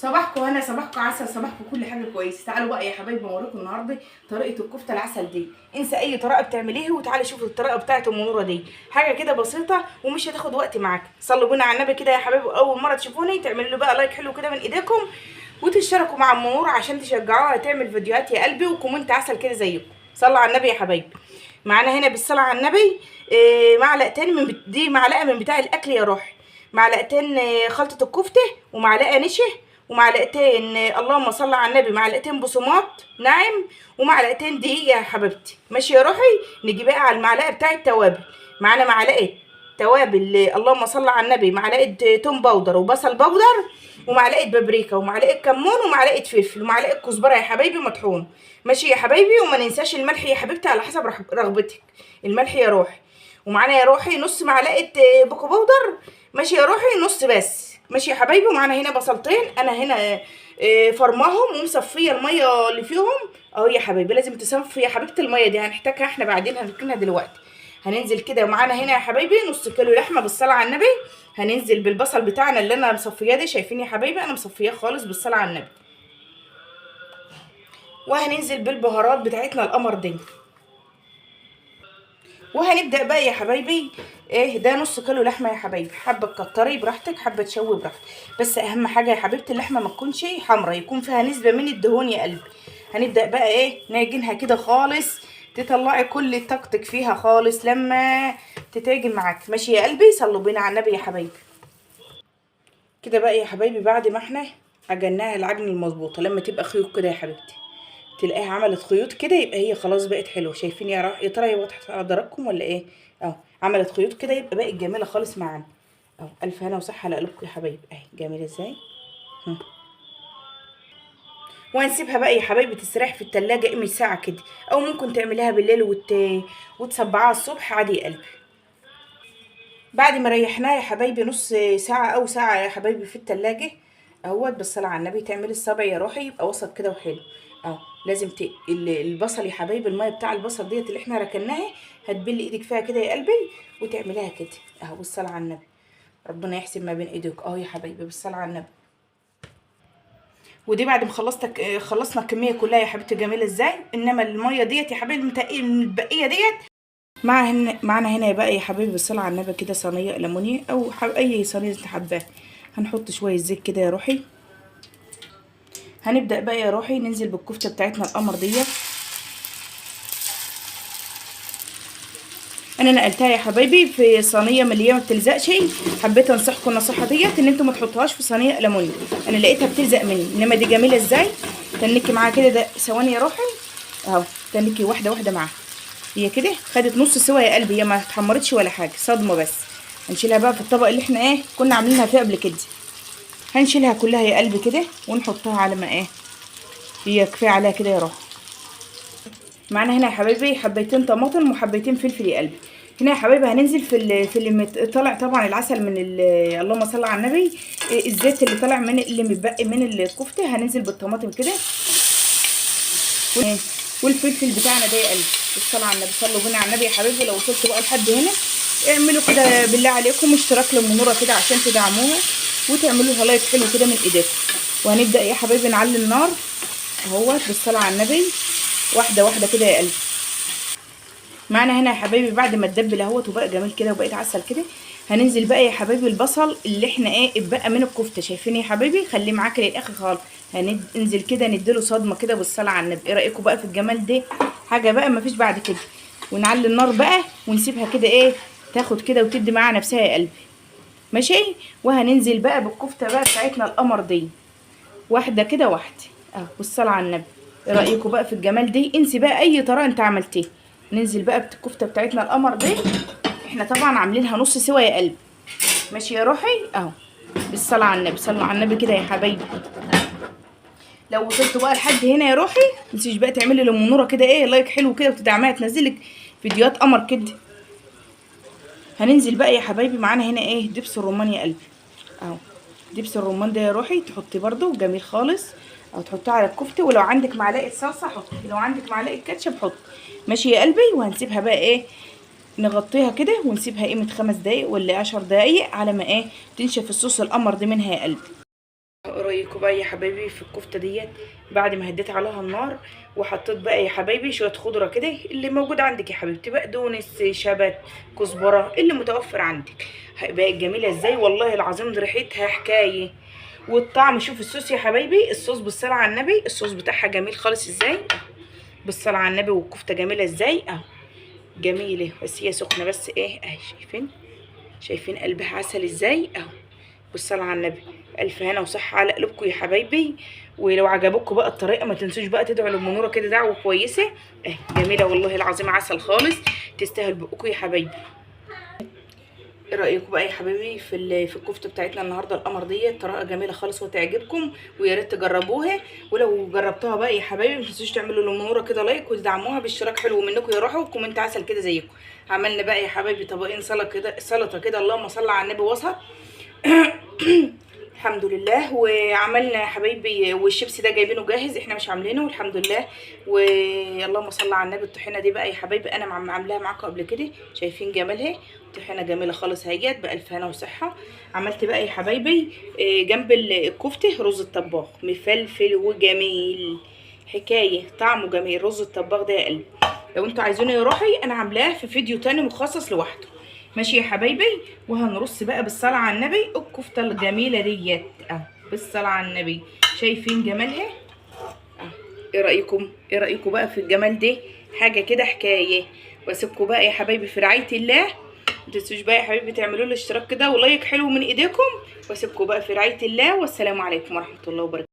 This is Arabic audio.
صباحكم هنا، صباحكم عسل، صباحكم كل حاجه كويسه. تعالوا بقى يا حبايبي اوريكم النهارده طريقه الكفته العسل دي. انسى اي طريقه بتعمليها وتعالي شوفوا الطريقه بتاعت ام نوره دي. حاجه كده بسيطه ومش هتاخد وقت معاك. صلوا بينا على النبي كده يا حبايبي، اول مره تشوفوني تعملوا لي بقى لايك حلو كده من ايديكم، وتشتركوا مع ام نوره عشان تشجعوها تعمل فيديوهات يا قلبي، وكومنت عسل كده زيكم. صلوا على النبي يا حبايبي. معانا هنا بالصلاه على النبي معلقتين من دي معلقه من بتاع الاكل يا روحي، معلقتين خلطه الكفته، ومعلقه نشا، ومعلقتين اللهم صل على النبي معلقتين بصمات ناعم، ومعلقتين دقيق يا حبيبتي. ماشي يا روحي. نيجي بقى على المعلقه بتاعه التوابل. معانا معلقه توابل اللهم صل على النبي، معلقه توم باودر وبصل باودر ومعلقه بابريكا ومعلقه كمون ومعلقه فلفل ومعلقه كزبره يا حبايبي مطحون. ماشي يا حبايبي. وما ننساش الملح يا حبيبتي على حسب رغبتك، الملح يا روحي. ومعانا يا روحي نص معلقه بوكو باودر. ماشي يا روحي، نص بس. ماشي يا حبايبي. ومعانا هنا بصلتين انا هنا فرماهم ومصفيه الميه اللي فيهم اهو يا حبايبي. لازم تصفي يا حبيبتي الميه دي، هنحتاجها احنا بعدين، هنركنها دلوقتي. هننزل كده. ومعانا هنا يا حبايبي نص كيلو لحمه بالصلاه على النبي. هننزل بالبصل بتاعنا اللي انا مصفياه ده، شايفين يا حبايبي انا مصفياه خالص بالصلاه على النبي. وهننزل بالبهارات بتاعتنا القمر دي. وهنبدا بقى يا حبايبي ده نص كيلو لحمه يا حبايبي، حبه تكتري براحتك، حبه تشوي براحتك، بس اهم حاجه يا حبيبتي اللحمه ما تكونش حمرا، يكون فيها نسبه من الدهون يا قلبي. هنبدا بقى نعجنها كده خالص، تطلعي كل طاقتك فيها خالص لما تتعجن معاك. ماشي يا قلبي. صلوا بينا على النبي يا حبايبي. كده بقى يا حبايبي بعد ما احنا عجناها العجن المظبوطه، لما تبقى خيوط كده يا حبيبتي، تلاقيها عملت خيوط كده، يبقى هي خلاص بقت حلوه. شايفين يا ترى هي واضحه على حضراتكم ولا ايه؟ اهو عملت خيوط كده، يبقى بقت جميله خالص معانا اهو. الف هنا وصحه على قلوبكم يا حبايبي. اهي جميله ازاي. وهنسيبها بقى يا حبايبي تستريح في التلاجة قيمه ساعه كده، او ممكن تعمليها بالليل وتصبعيها الصبح عادي يا قلبي. بعد ما ريحناها يا حبايبي نص ساعه او ساعه يا حبايبي في التلاجة اهوت، بالصلاه على النبي، تعملي الصبع يا روحي يبقى وسط كده وحلو اهو. لازم البصل يا حبايبي، الميه بتاع البصل ديت اللي احنا ركناها هتبلي ايدك فيها كده يا قلبي، وتعمليها كده اهو بالصلاه على النبي. ربنا يحسن ما بين ايدك اهو يا حبايبي بالصلاه على النبي. ودي بعد ما خلصنا الكميه كلها يا حبيبتي جميله ازاي. انما الميه ديت يا حبايبي المتبقيه ديت معانا هنا بقى يا حبايبي بالصلاه على النبي كده صينيه ألمونيا او اي صينيه انت حباها. هنحط شويه زيت كده يا روحي. هنبدا بقى يا روحي ننزل بالكفته بتاعتنا القمر ديت. انا نقلتها يا حبايبي في صينيه مليانه ما بتلزقش. حبيت انصحكم النصيحه ديت ان انتم ما تحطوهاش في صينيه ألمونيا، انا لقيتها بتلزق مني. انما دي جميله ازاي. تنكي معاها كده ده ثواني يا روحي اهو. تنكي واحده واحده معاها. هي كده خدت نص سوا يا قلبي، هي ما اتحمرتش ولا حاجه، صدمه بس. هنشيلها بقى في الطبق اللي احنا كنا عاملينها فيه قبل كده. هنشيلها كلها يا قلبي كده ونحطها على ما هي كفايه عليها كده يا روحي. معانا هنا يا حبايبي حبيتين طماطم وحبيتين فلفل يا قلبي. هنا يا حبايبي هننزل في اللي طالع طبعا العسل من اللهم صل على النبي، الزيت اللي طالع من اللي متبقي من الكفته. هننزل بالطماطم كده والفلفل بتاعنا ده يا قلبي بالصلاه على النبي. صلوا بينا على النبي يا حبايبي. لو وصلتوا بقى لحد هنا اعملوا كده بالله عليكم اشتراك لام نوره كده عشان تدعموها وتعملوا لها لايك حلو كده من ايديكم. وهنبدا يا حبايبي نعلي النار اهوت بالصلاه على النبي، واحده واحده كده يا قلبي. معانا هنا يا حبايبي بعد ما تدبل اهوت وبقى جميل كده وبقيت عسل كده، هننزل بقى يا حبايبي البصل اللي احنا اتبقى من الكفته. شايفين يا حبايبي؟ خليه معاك للاخر خالص. هننزل كده نديله صدمه كده بالصلاه على النبي. ايه رايكم بقى في الجمال ده؟ حاجه بقى مفيش بعد كده. ونعلي النار بقى ونسيبها كده تاخد كده وتدي معاها نفسها يا قلبي. ماشي. وهننزل بقى بالكفته بقى بتاعتنا القمر دي، واحده كده واحده اهو بالصلاه على النبي. ايه رايكم بقى في الجمال دي؟ انسي بقى اي طريقه انت عملتيه. ننزل بقى بالكفته بتاعتنا القمر دي. احنا طبعا عاملينها نص سوا يا قلبي. ماشي يا روحي اهو بالصلاه على النبي. صلوا على النبي كده يا حبايبي. لو وصلتوا بقى لحد هنا يا روحي متنسيش بقى تعملي لام نوره كده لايك حلو كده وتدعميها تنزلك فيديوهات قمر كده. هننزل بقى يا حبايبي معانا هنا دبس الرمان يا قلبي اهو. دبس الرمان ده يا روحي تحطي برده جميل خالص، او تحطيه على الكفته. ولو عندك معلقه صلصه حطي، لو عندك معلقه كاتشب حطي. ماشي يا قلبي. وهنسيبها بقى نغطيها كده ونسيبها قيمه 5 دقايق ولا 10 دقايق على ما تنشف الصوص القمر ده منها يا قلبي. ايه رايكم بقى يا حبايبي في الكفته ديت؟ بعد ما هديت عليها النار وحطيت بقى يا حبايبي شويه خضره كده اللي موجود عندك يا حبيبتي، بقدونس، شبت، كزبره، اللي متوفر عندك. بقت جميله ازاي والله العظيم، دي ريحتها حكايه والطعم. شوف الصوص يا حبايبي، الصوص بالصلاه على النبي، الصوص بتاعها جميل خالص ازاي، بالصلاه على النبي. والكفته جميله ازاي اهو، جميله بس هي سخنه بس ايه اهي، شايفين؟ شايفين قلبها عسل ازاي اهو، بالصلاة على النبي. ألف هنا وصحة على قلوبكم يا حبايبي. ولو عجبكم بقى الطريقة ما تنسوش بقى تدعوا لأم نورة كده دعوة كويسة. جميلة والله العظيم، عسل خالص، تستاهل بقكم يا حبايبي. ايه رأيكم بقى يا حبايبي في الكفتة بتاعتنا النهارده القمر ديت؟ طريقة جميلة خالص وتعجبكم، ويا ريت تجربوها. ولو جربتوها بقى يا حبايبي ما تنسوش تعملوا لأم نورة كده لايك وتدعموها باشتراك حلو منكم يا روحوا، وكومنت عسل كده زيكم. عملنا بقى يا حبايبي طبقين سلطة كده، اللهم صل على النبي وسط. الحمد لله. وعملنا يا حبايبي، والشيبسي ده جايبينه جاهز، احنا مش عاملينه الحمد لله. واللهم صل على النبي. الطحينه دي بقى يا حبايبي انا عاملاها معاكم قبل كده، شايفين جمالها؟ طحينه جميله خالص اهيت بالف هنا وصحه. عملت بقى يا حبايبي جنب الكفته رز الطباخ مفلفل وجميل، حكايه طعمه جميل رز الطباخ ده يا قلبي. لو انتوا عايزينه يا روحي انا عاملاه في فيديو تاني مخصص لوحده. ماشي يا حبايبي. وهنرص بقى بالصلاة على النبي الكفتة الجميلة ديت اهو، بالصلاة على النبي. شايفين جمالها؟ اهو. ايه رأيكم؟ ايه رأيكم بقى في الجمال ده؟ حاجة كده حكاية. واسيبكم بقى يا حبايبي في رعاية الله. متنسوش بقى يا حبايبي تعملوا لي اشتراك كده ولايك حلو من ايديكم. واسيبكم بقى في رعاية الله، والسلام عليكم ورحمة الله وبركاته.